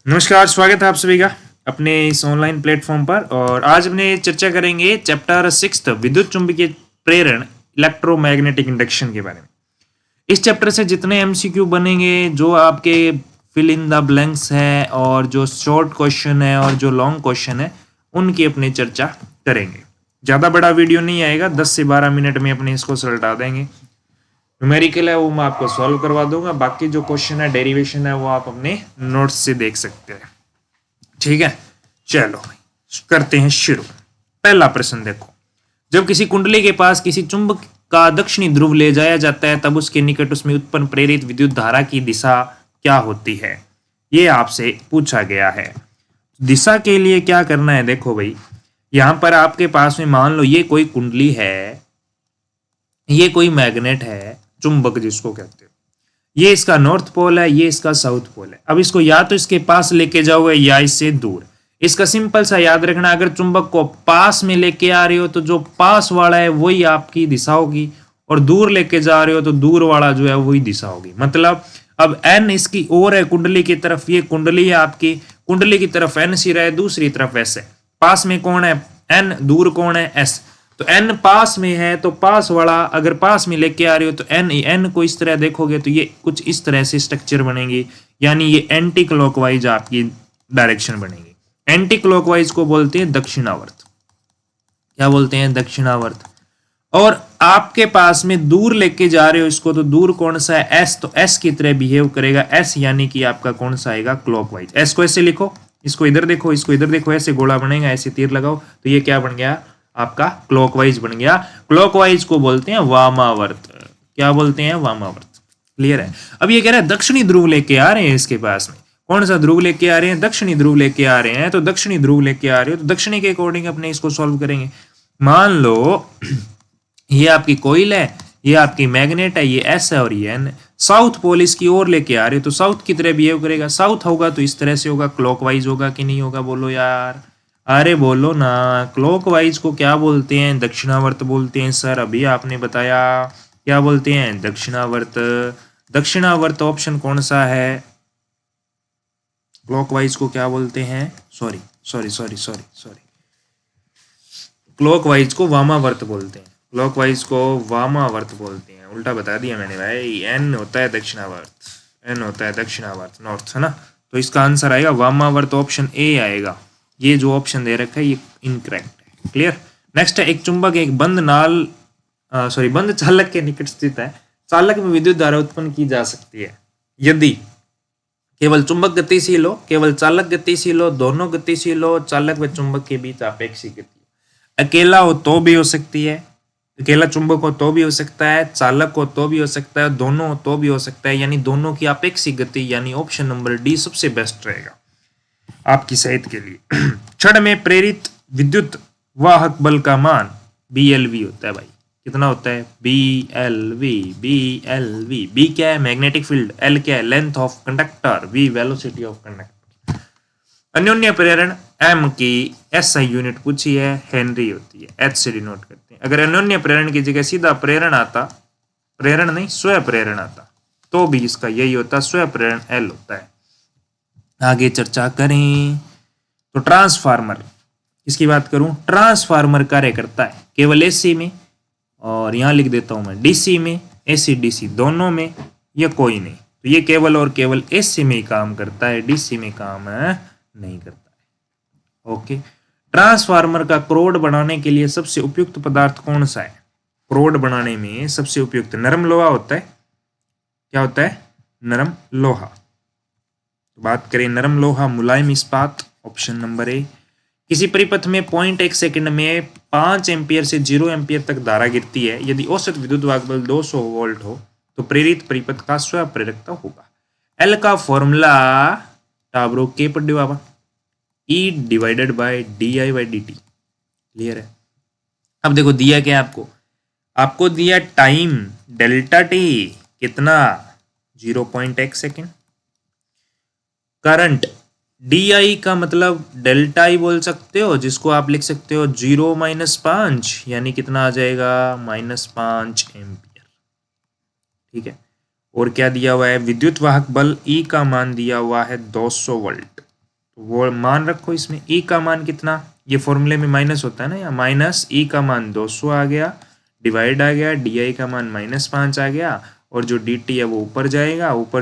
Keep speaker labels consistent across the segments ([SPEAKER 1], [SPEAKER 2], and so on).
[SPEAKER 1] नमस्कार, स्वागत है आप सभी का अपने इस ऑनलाइन प्लेटफॉर्म पर। और आज अपने चर्चा करेंगे चैप्टर 6 विद्युत चुंबकीय प्रेरण इलेक्ट्रोमैग्नेटिक इंडक्शन के बारे में। इस चैप्टर से जितने एमसीक्यू बनेंगे, जो आपके फिल इन द ब्लैंक्स है और जो शॉर्ट क्वेश्चन है और जो लॉन्ग क्वेश्चन है, उनकी अपनी चर्चा करेंगे। ज़्यादा बड़ा वीडियो नहीं आएगा, 10 से 12 मिनट में अपने इसको सलटा देंगे। न्यूमेरिकल है वो मैं आपको सॉल्व करवा दूंगा, बाकी जो क्वेश्चन है डेरिवेशन है वो आप अपने नोट्स से देख सकते हैं। ठीक है, चलो करते हैं शुरू। पहला प्रश्न देखो, जब किसी कुंडली के पास किसी चुंबक का दक्षिणी ध्रुव ले जाया जाता है तब उसके निकट उसमें उत्पन्न प्रेरित विद्युत धारा की दिशा क्या होती है, ये आपसे पूछा गया है। दिशा के लिए क्या करना है, देखो भाई, यहां पर आपके पास में मान लो ये कोई कुंडली है, ये कोई मैग्नेट है, चुंबक जिसको कहते हो, ये इसका नॉर्थ पोल है, ये इसका साउथ पोल है। अब इसको या तो इसके पास लेके जाओगे या इससे दूर। इसका सिंपल सा याद रखना, अगर चुंबक को पास में लेके आ रहे हो तो जो पास वाला है वही आपकी दिशा होगी, और दूर लेके जा रहे हो तो दूर वाला जो है वही दिशा होगी। मतलब अब एन इसकी ओर है कुंडली की तरफ, ये कुंडली है आपकी, कुंडली की तरफ एन सिरा है, दूसरी तरफ एस है। पास में कौन है एन, दूर कौन है एस। तो एन पास में है तो पास वाला अगर पास में लेके आ रहे हो तो एन को इस तरह देखोगे तो ये कुछ इस तरह से स्ट्रक्चर बनेंगे, यानी ये एंटी क्लॉकवाइज आपकी डायरेक्शन बनेगी। एंटी क्लॉकवाइज को बोलते हैं दक्षिणावर्त। क्या बोलते हैं? दक्षिणावर्त। और आपके पास में दूर लेके जा रहे हो इसको, तो दूर कौन सा है? एस। तो एस की तरह बिहेव करेगा एस, यानी कि आपका कौन सा आएगा? क्लॉकवाइज। एस को ऐसे लिखो, इसको इधर देखो, इसको इधर देखो, ऐसे गोला बनेगा, ऐसे तीर लगाओ, तो ये क्या बन गया? आपका क्लॉकवाइज बन गया। क्लॉकवाइज को बोलते हैं वामावर्त। क्या बोलते हैं? वामावर्त। क्लियर है? अब ये कह रहा है दक्षिणी ध्रुव लेके आ रहे हैं, इसके पास में कौन सा ध्रुव लेके आ रहे हैं? दक्षिणी ध्रुव लेके आ रहे हैं। तो दक्षिणी ध्रुव लेके आ रहे हो तो दक्षिणी के अकॉर्डिंग अपने इसको सॉल्व करेंगे। मान लो ये आपकी कोइल है, ये आपकी मैग्नेट है, ये एस है और ये एन है। साउथ पोल इसकी ओर लेके आ रहे हो तो साउथ की तरह बिहेव करेगा। साउथ होगा तो इस तरह से होगा, क्लॉकवाइज होगा कि नहीं होगा? बोलो यार, अरे बोलो ना। क्लॉकवाइज को क्या बोलते हैं? दक्षिणावर्त बोलते हैं सर, अभी आपने बताया। क्या बोलते हैं? दक्षिणावर्त। दक्षिणावर्त ऑप्शन कौन सा है? क्लॉकवाइज को क्या बोलते हैं? Sorry sorry sorry sorry sorry, clockwise को वामावर्त बोलते हैं। क्लॉकवाइज को वामावर्त बोलते हैं, उल्टा बता दिया मैंने भाई। एन होता है दक्षिणावर्त, एन होता है दक्षिणावर्त, नॉर्थ है ना। तो इसका आंसर आएगा वामावर्त, ऑप्शन ए आएगा। ये जो ऑप्शन दे रखा है ये इनकरेक्ट है। क्लियर? नेक्स्ट है, एक चुंबक एक बंद नाल बंद चालक के निकट स्थित है। चालक में विद्युत धारा उत्पन्न की जा सकती है यदि केवल चुंबक गतिशील हो, केवल चालक गतिशील हो, दोनों गतिशील हो, चालक व चुंबक के बीच आपेक्षिक गति हो। अकेला हो तो भी हो सकती है, अकेला चुंबक हो तो भी हो सकता है, चालक हो तो भी हो सकता है, दोनों हो तो भी हो सकता है, यानी दोनों की आपेक्षिक गति, यानी ऑप्शन नंबर डी सबसे बेस्ट रहेगा आपकी सेहत के लिए। क्षण में प्रेरित विद्युत वाहक बल का मान BLV होता है भाई। कितना होता है? BLV। BLV, B क्या है? मैग्नेटिक फील्ड, L क्या है? Length of conductor, V velocity of conductor. अन्योन्य प्रेरण M की SI यूनिट पूछी है, हेनरी होती है, H से डिनोट करते हैं। अगर अन्योन्य प्रेरण की जगह सीधा प्रेरण आता, प्रेरण नहीं स्व प्रेरण आता, तो भी इसका यही होता, स्व प्रेरण L होता है। आगे चर्चा करें तो ट्रांसफार्मर, इसकी बात करूं, ट्रांसफार्मर कार्य करता है केवल एसी में, और यहां लिख देता हूं मैं डीसी में, एसी डीसी दोनों में, या कोई नहीं। तो ये केवल और केवल एसी में ही काम करता है, डीसी में काम नहीं करता है। ओके, ट्रांसफार्मर का क्रोड बनाने के लिए सबसे उपयुक्त पदार्थ कौन सा है? क्रोड बनाने में सबसे उपयुक्त नरम लोहा होता है। क्या होता है? नरम लोहा। तो बात करें नरम लोहा, मुलायम इस्पात, ऑप्शन नंबर ए। किसी परिपथ में 0.1 सेकंड में 5 एम्पियर से 0 एम्पियर तक धारा गिरती है। यदि औसत विद्युत वाहक बल 200 वोल्ट हो तो प्रेरित परिपथ का स्व प्रेरकता होगा। एल का फॉर्मूला टाबरो के पर divide E divided by DI/dt। Clear है? अब देखो दिया क्या है आपको? आपको दिया टाइम डेल्टा टी, कितना? 0.1 सेकेंड। करंट DI का मतलब डेल्टा ही बोल सकते हो, जिसको आप लिख सकते हो 0 - 5, यानी कितना आ जाएगा? -5 एम्पियर। ठीक है? और क्या दिया हुआ है? विद्युत वाहक बल E का मान दिया हुआ है 200 वोल्ट। तो वो मान रखो इसमें। ई का मान कितना, ये फॉर्मूले में माइनस होता है ना, यहाँ माइनस ई का मान 200 आ गया, डिवाइड आ गया, डी आई का मान -5 आ गया, और जो डी टी है वो ऊपर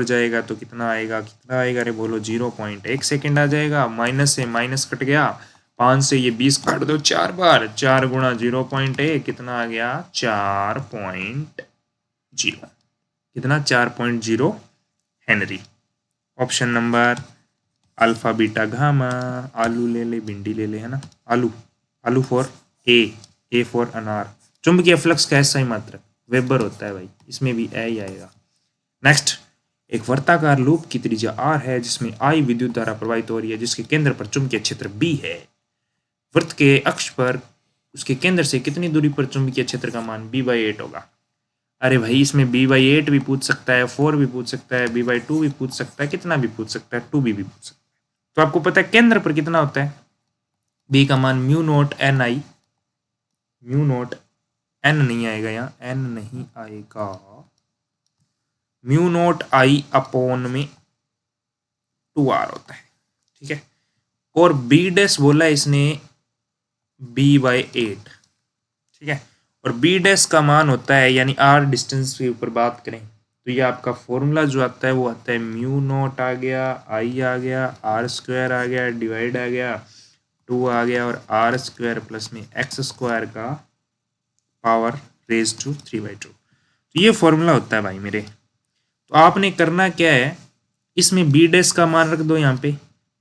[SPEAKER 1] जाएगा तो कितना आएगा अरे बोलो 0.1 सेकेंड आ जाएगा। माइनस से माइनस कट गया, 5 से ये 20 काट दो 4 बार, 4 गुणा 0.1 कितना आ गया 4.0, कितना 4.0 Henry. Option number alpha beta gamma, आलू ले ले भिंडी ले ले, है ना, आलू फॉर ए फॉर अनार। चुंबकीय फ्लक्स का SI मात्रक वेबर होता है भाई, इसमें भी ए ही आएगा। नेक्स्ट, एक वर्ताकार लूप की त्रिज्या r है जिसमें I विद्युत धारा प्रवाहित हो रही है, जिसके केंद्र पर चुंबकीय क्षेत्र B है। वृत्त के अक्ष पर उसके केंद्र से कितनी दूरी पर चुंबकीय क्षेत्र का मान B/8 होगा। अरे भाई इसमें B/8 भी पूछ सकता है, 4 भी पूछ सकता है, B/2 भी पूछ सकता है, कितना भी पूछ सकता है, 2B भी पूछ सकता है। तो आपको पता है केंद्र पर कितना होता है, B का मान μ0 n नहीं आएगा, यहाँ n नहीं आएगा, μ0I/में 2r होता है, ठीक है। और B' बोला इसने B/8, ठीक है, और B' का मान होता है, यानी r डिस्टेंस के ऊपर बात करें तो ये आपका फॉर्मूला जो आता है वो आता है μ0 आ गया, I आ गया, r² आ गया, डिवाइड आ गया, 2 आ गया, और r² प्लस में x² का पावर रेज टू 3/2। तो ये फॉर्मूला होता है भाई मेरे। तो आपने करना क्या है, इसमें B' का मान रख दो यहाँ पे,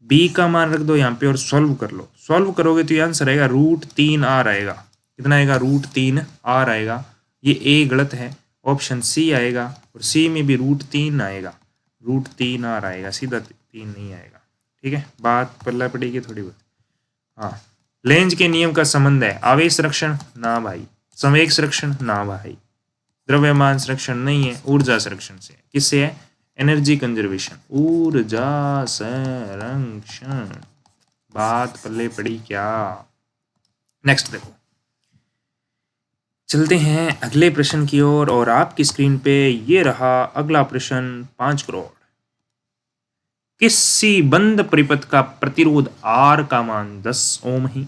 [SPEAKER 1] B का मान रख दो यहाँ पे, और सॉल्व कर लो। सॉल्व करोगे तो ये आंसर आएगा √3r आएगा। कितना आएगा, √3r आएगा। ये A गलत है, ऑप्शन C आएगा, और C में भी √3 आएगा, √3r आएगा, सीधा 3 नहीं आएगा, ठीक है। बात पल्ला पड़ेगी थोड़ी बहुत। हाँ, लेंज के नियम का संबंध है आवेश संरक्षण, ना भाई। संवेग संरक्षण, ना भाई। द्रव्यमान संरक्षण नहीं है, ऊर्जा संरक्षण से। किससे है, एनर्जी कंजर्वेशन, ऊर्जा संरक्षण। बात पल्ले पड़ी क्या। नेक्स्ट देखो, चलते हैं अगले प्रश्न की ओर, और आपकी स्क्रीन पे ये रहा अगला प्रश्न। 5 करोड़। किसी बंद परिपथ का प्रतिरोध R का मान 10 ओम ही।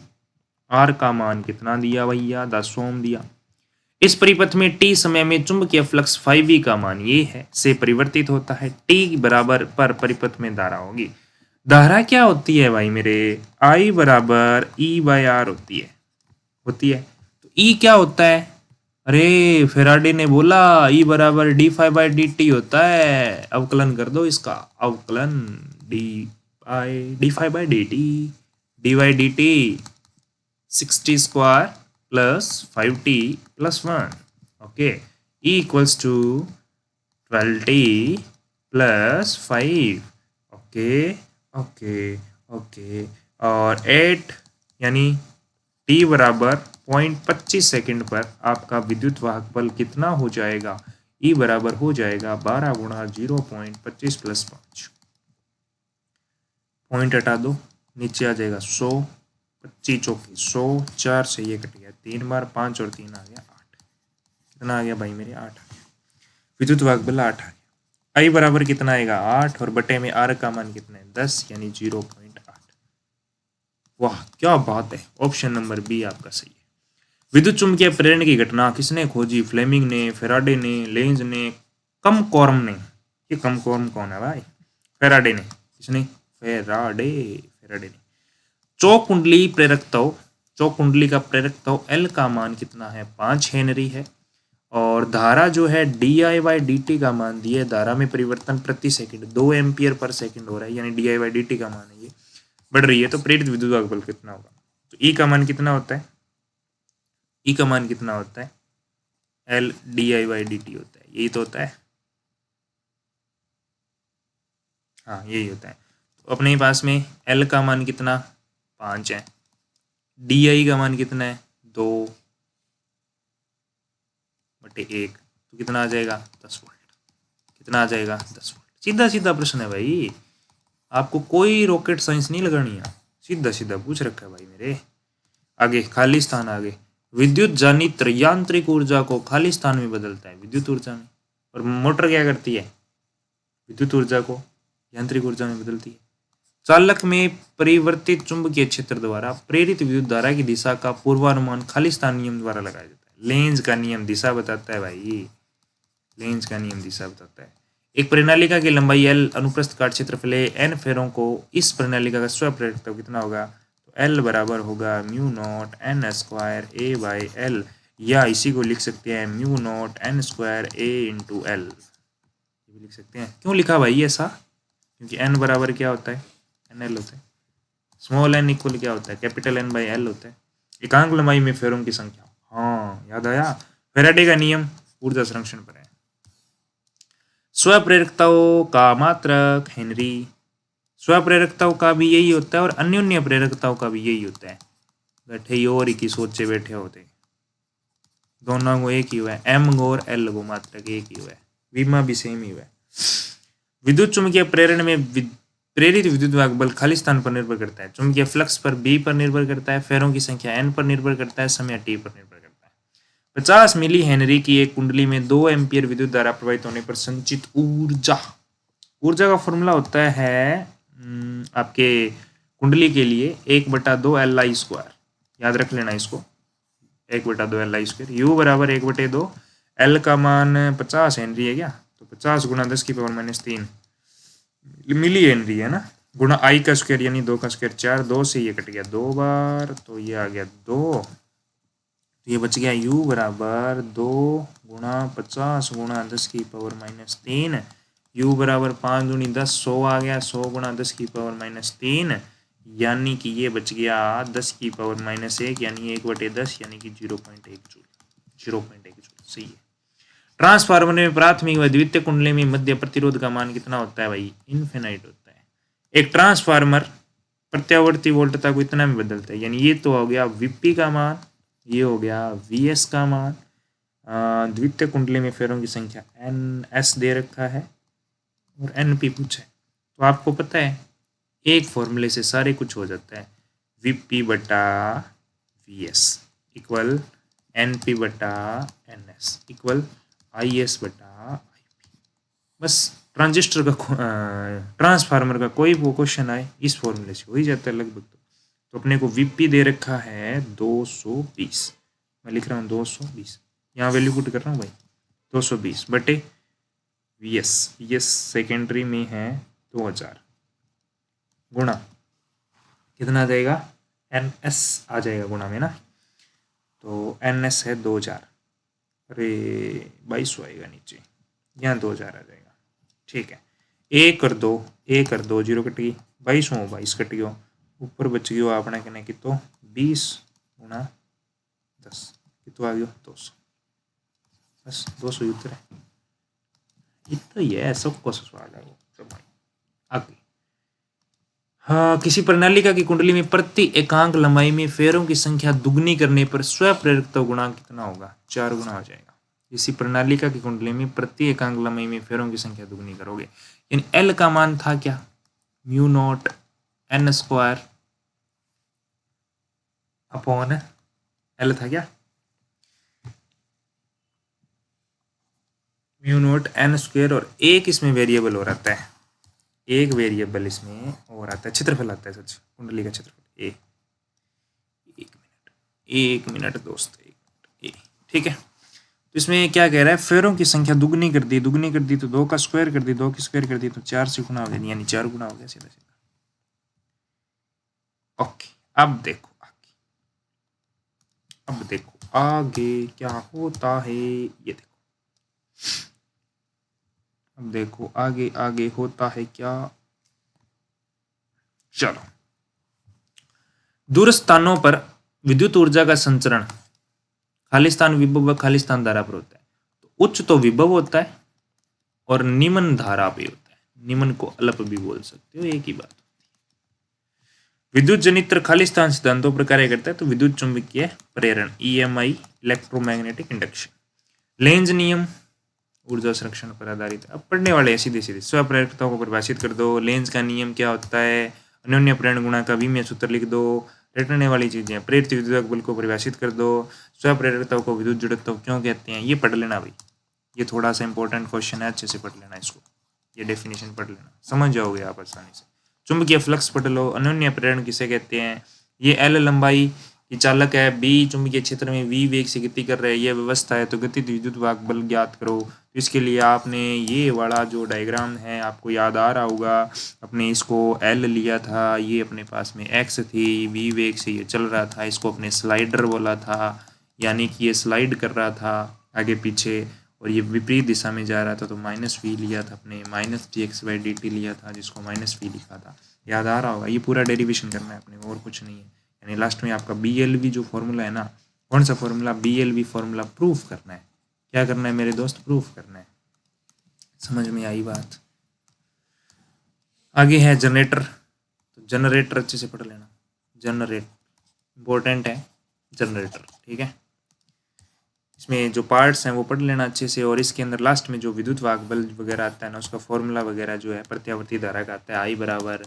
[SPEAKER 1] R का मान कितना दिया भैया, 10 ओम दिया। इस परिपथ में t समय में चुंबकीय फ्लक्स 5e का मान ये है से परिवर्तित होता है। t बराबर पर परिपथ में धारा होगी। धारा क्या होती है भाई मेरे, I बराबर E/R होती है। तो E क्या होता है, अरे फेराडे ने बोला E बराबर d∅/dt होता है। अवकलन कर दो इसका, अवकलन d∅/dt dy/dt 60² plus 5t plus 1, okay, E equals to 12t plus 5, okay okay okay, और 8 यानी t बराबर 0.25 सेकेंड पर आपका विद्युत वाहक बल कितना हो जाएगा, E बराबर हो जाएगा 12 गुणा 0.25 प्लस 5। पॉइंट हटा दो, नीचे आ जाएगा 100, 25 चौके 100, 4 से ये कट गया 3 बार, 5 और 3 आ गया 8। कितना आ गया भाई मेरे, 8 आ गया। विद्युत वाहक बल 8 आ गया। I बराबर कितना आएगा 8, और बटे में R का मान कितना है 10, यानी 0.8। वाह क्या बात है, ऑप्शन नंबर बी आपका सही है। विद्युत चुम्बकीय प्रेरण की घटना किसने खोजी, फ्लेमिंग ने, फेराडे ने, लेंज ने, कमकॉर्म ने। ये कमकॉर्म कौन है भाई, फेराडे ने। किसने, फेराडे ने। चौकुंडली प्रेरकत्व, चौकुंडली का प्रेरकत्व L का मान कितना है, 5 हेनरी है। और धारा जो है di/dt का मान दिया है, धारा में परिवर्तन प्रति सेकंड 2 एम्पियर पर सेकंड हो रहा है, यानी di/dt का मान है, ये बढ़ रही है, तो प्रेरित विद्युत वाहक बल कितना होगा। तो E का मान कितना होता है, E का मान कितना होता है, L di/dt होता है, यही तो होता है, हाँ यही होता है। तो अपने पास में L का मान कितना 5 है, di का मान कितना है 2/1, तो कितना आ जाएगा 10 वोल्ट। कितना आ जाएगा 10 वोल्ट। सीधा सीधा प्रश्न है भाई, आपको कोई रॉकेट साइंस नहीं लगानी है, सीधा सीधा पूछ रखा है भाई मेरे। आगे खाली स्थान, आगे विद्युत जनित यांत्रिक ऊर्जा को खाली स्थान में बदलता है विद्युत ऊर्जा में। और मोटर क्या करती है, विद्युत ऊर्जा को यांत्रिक ऊर्जा में बदलती है। चालक में परिवर्तित चुंबकीय क्षेत्र द्वारा प्रेरित विद्युत धारा की दिशा का पूर्वानुमान खालिस्तान नियम द्वारा लगाया जाता है। लेंज का नियम दिशा बताता है भाई, लेंज का नियम दिशा बताता है। एक प्रणालिका की लंबाई L अनुप्रस्थ काट क्षेत्रफल n फेरों को इस प्रणालिका का स्वप्रेरकत्व कितना होगा? तो L बराबर होगा mu naught n square A by L, या इसी को लिख सकते हैं mu naught n square A into L, ये भी लिख सकते हैं। क्यों लिखा भाई ऐसा? क्योंकि n बराबर क्या होता है? NL होता है। स्मॉल n इक्वल क्या होता है? कैपिटल N बाई L होता है। एकांक लंबाई में फेरों की संख्या, हाँ याद आया, फैराडे का नियम ऊर्जा संरक्षण पर है। स्वप्रेरकताओं का मात्रक हेनरी, स्वप्रेरकताओं का भी यही होता है और अन्योन्य प्रेरकताओं का भी यही होता है। बैठे और ही की सोचे बैठे होते, दोनों को एक ही हुआ है, M और L को मात्रक एक ही हुआ है, विमा भी सेम ही हुआ है। विद्युत चुम्बकीय प्रेरण में प्रेरित विद्युत बल खालिस्तान पर निर्भर करता है, चुंबकीय फ्लक्स पर B पर निर्भर करता है, फेरों की संख्या N पर निर्भर करता है, समय T पर निर्भर करता है। 50 मिली हेनरी की एक कुंडली में 2 एम्पियर विद्युत धारा प्रवाहित होने पर संचित ऊर्जा, ऊर्जा का फॉर्मूला होता है आपके कुंडली के लिए 1/2 Li स्क्वायर, याद रख लेना इसको, 1/2 Li स्क्वायर, U बराबर 1/2, L का मान 50 हेनरी है क्या, तो 50 गुणा 10 की पावर -3 मिली हेनरी है ना, गुणा I का स्क्वायर यानी 2 का स्क्वायर 4, 2 से ये कट गया 2 बार, तो ये आ गया 2, तो ये बच गया U बराबर 2 गुणा 50 गुणा 10 की पावर -3, U बराबर 5 दूनी 10, 100 आ गया, 100 गुणा 10 की पावर -3, यानी कि ये बच गया 10 की पावर -1 यानी 1/10 यानी कि 0.1 जूल, 0.1 जूल सही है। ट्रांसफार्मर में प्राथमिक व द्वितीय कुंडली में मध्य प्रतिरोध का मान कितना होता है भाई? इन्फिनाइट होता है। एक ट्रांसफार्मर प्रत्यावर्ती वोल्टता को इतना में बदलता है, यानी ये तो हो गया Vp का मान, ये हो गया Vs का मान, द्वितीय कुंडली में फेरों की संख्या Ns दे रखा है और Np पूछा है, तो आपको पता है एक फॉर्मूले से सारे कुछ हो जाता है, Vp बटा Vs इक्वल Np बटा Ns इक्वल Is बटा Ip। बस ट्रांजिस्टर का ट्रांसफार्मर का कोई वो क्वेश्चन आए इस फॉर्मूले से हो ही जाता है लगभग। तो अपने को Vp दे रखा है 220, मैं लिख रहा हूँ 220, यहाँ वैल्यू पुट कर रहा हूँ भाई 220 बटे Vs सेकेंडरी में है 2000 गुणा कितना आ जाएगा? Ns आ जाएगा गुणा में ना, तो Ns है 2000, अरे 2200 आएगा नीचे, यहाँ 2000 आ जाएगा, ठीक है। एक कर दो 0 कट गई, 22 कट गया, ऊपर बच गया अपने कहने की तो 20 गुणा 10 कितना आ गया 200, बस 200 उत्तर है, इतना ही है, सबको सवाल है वो सब आगे। हाँ, किसी प्रणालिका की कुंडली में प्रति एकांक लंबाई में फेरों की संख्या दुगनी करने पर स्वप्रेरकत्व गुणांक कितना होगा? 4 गुना हो जाएगा। किसी प्रणालिका की कुंडली में प्रति एकांक लंबाई में फेरों की संख्या दुगनी करोगे, यानी L का मान था क्या? Mu naught n square upon L था क्या? म्यू नॉट n स्क्वायर, और एक इसमें वेरिएबल हो रहता है, एक वेरिएबल इसमें और आता है, क्षेत्रफल आता है, सच कुंडली का क्षेत्रफल ए। एक मिनट दोस्त, एक मिनट ए, ठीक है। तो इसमें क्या कह रहा है? फेरों की संख्या दुगनी कर दी तो 2 का स्क्वायर कर दी, 2 की स्क्वायर कर दी तो 4 से गुना हो गया, यानी 4 गुना हो गया सीधा सीधा। ओके, अब देखो आगे क्या होता है, ये देखो, अब देखो आगे होता है क्या। चलो, दूर स्थानों पर विद्युत ऊर्जा का संचरण खालिस्तान विभव व खालिस्तान धारा पर होता है। तो उच्च तो विभव होता है और निम्न धारा भी होता है, निम्न को अल्प भी बोल सकते हो, एक ही बात। विद्युत जनित्र खालिस्तान सिद्धांतों पर कार्य करता है, तो विद्युत चुंबकीय प्रेरण EMI इलेक्ट्रोमैग्नेटिक इंडक्शन, लेंज नियम ऊर्जा संरक्षण पर आधारित है। अब पढ़ने वाले सीधे स्वप्रेरकताओं को परिभाषित कर दो, लेंज का नियम क्या होता है, अन्योन्य प्रेरण गुणा का भी में सूत्र लिख दो, रटने वाली चीजें, प्रेरित विद्युत बल को परिभाषित कर दो, स्वप्रेरकताओं को विद्युत जड़त्व क्यों कहते हैं, ये पढ़ लेना भाई, ये थोड़ा सा इंपॉर्टेंट क्वेश्चन है, अच्छे से पढ़ लेना इसको, ये डेफिनेशन पढ़ लेना, समझ जाओगे आप आसानी से। चुंबकीय फ्लक्स पढ़ लो, अन्योन्य प्रेरण किसे कहते हैं, ये L लंबाई की चालक है, B चुंबकीय क्षेत्र में V वेग से गति कर रहा है, यह व्यवस्था है, तो गतिज विद्युत वाहक बल ज्ञात करो। तो इसके लिए आपने ये वाला जो डायग्राम है आपको याद आ रहा होगा, अपने इसको L लिया था, ये अपने पास में X थी, V वेग से ये चल रहा था, इसको अपने स्लाइडर बोला था, यानी कि ये स्लाइड कर रहा था आगे पीछे, और ये विपरीत दिशा में जा रहा था, तो माइनस वी लिया था अपने, माइनस dx/dt लिया था जिसको माइनस वी लिखा था, याद आ रहा होगा। ये पूरा डेरिवेशन करना है अपने, और कुछ नहीं है। यानी लास्ट में आपका BLV जो फॉर्मूला है ना, कौन सा फॉर्मूला, BLV फॉर्मूला प्रूफ करना है। क्या करना है मेरे दोस्त, प्रूफ करना है। समझ में आई बात। आगे है जनरेटर, तो जनरेटर अच्छे से पढ़ लेना, जनरेट इम्पोर्टेंट है जनरेटर, ठीक है। इसमें जो पार्ट्स हैं वो पढ़ लेना अच्छे से, और इसके अंदर लास्ट में जो विद्युत वाहक बल वगैरह आता है ना, उसका फॉर्मूला वगैरह जो है प्रत्यावर्ती धारा का आता है, I बराबर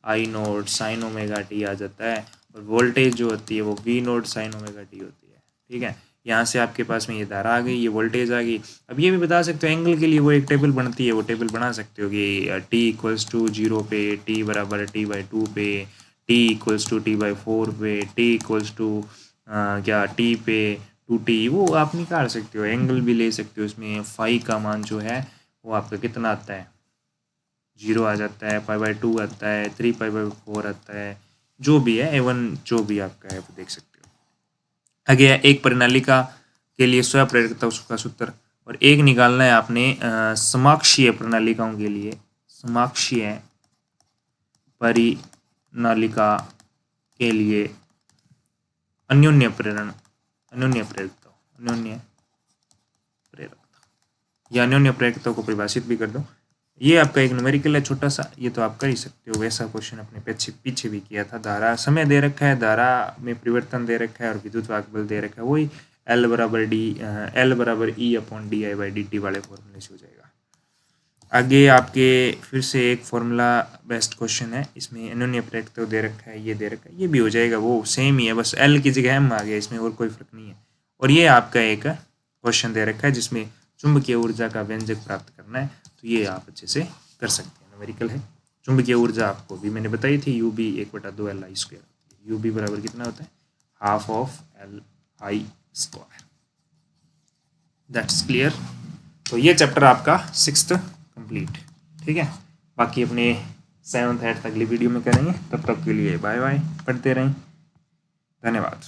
[SPEAKER 1] I0 sin ओमेगा टी आ जाता है, और वोल्टेज जो होती है वो V0 sin ओमेगा टी होती है, ठीक है। यहाँ से आपके पास में ये धारा आ गई, ये वोल्टेज आ गई। अब ये भी बता सकते हो एंगल के लिए वो एक टेबल बनती है, वो टेबल बना सकते हो कि t=0 पे, t बराबर t/2 पे, t=t/4 पे, t= क्या t पे 2t, वो आप निकाल सकते हो, एंगल भी ले सकते हो। इसमें फाई का मान जो है वो आपका कितना आता है, 0 आ जाता है, π/2 आता है, 3π/4 आता है, जो भी है A1 जो भी आपका है वो देख सकते हो। आगे एक प्रणालिका के लिए स्वयं प्रेरकता का सूत्र, और एक निकालना है आपने समाक्षीय प्रणालिकाओं के लिए, समाक्षीय परिनालिका के लिए अन्योन्य प्रेरण, अन्योन्य प्रेरकता, अन्योन्य प्रेरकता या अन्योन्य प्रेरकता को परिभाषित भी कर दो। ये आपका एक न्यूमेरिकल है छोटा सा, ये तो आप कर ही सकते हो। वैसा क्वेश्चन अपने पीछे भी किया था। धारा समय दे रखा है, धारा में परिवर्तन दे रखा है, और विद्युत वाहक बल दे रखा है, वही L बराबर E/dt वाले फॉर्मूले से हो जाएगा। आगे आपके फिर से एक फॉर्मूला बेस्ट क्वेश्चन है, इसमें अन्योन्य प्रेरकता दे रखा है, ये दे रखा है, ये भी हो जाएगा, वो सेम ही है, बस L की जगह M आ गया, इसमें और कोई फर्क नहीं है। और ये आपका एक क्वेश्चन दे रखा है जिसमें चुंबकीय ऊर्जा का व्यंजक प्राप्त करना है, तो ये आप अच्छे से कर सकते हैं, न्यूमेरिकल है। चुंबकीय ऊर्जा आपको भी मैंने बताई थी, UB 1/2LI², UB बराबर कितना होता है, ½ of LI²। That's clear. तो ये चैप्टर आपका 6th कंप्लीट, ठीक है। बाकी अपने 7th 8th अगली वीडियो में करेंगे, तब तक के लिए बाय बाय, पढ़ते रहें, धन्यवाद।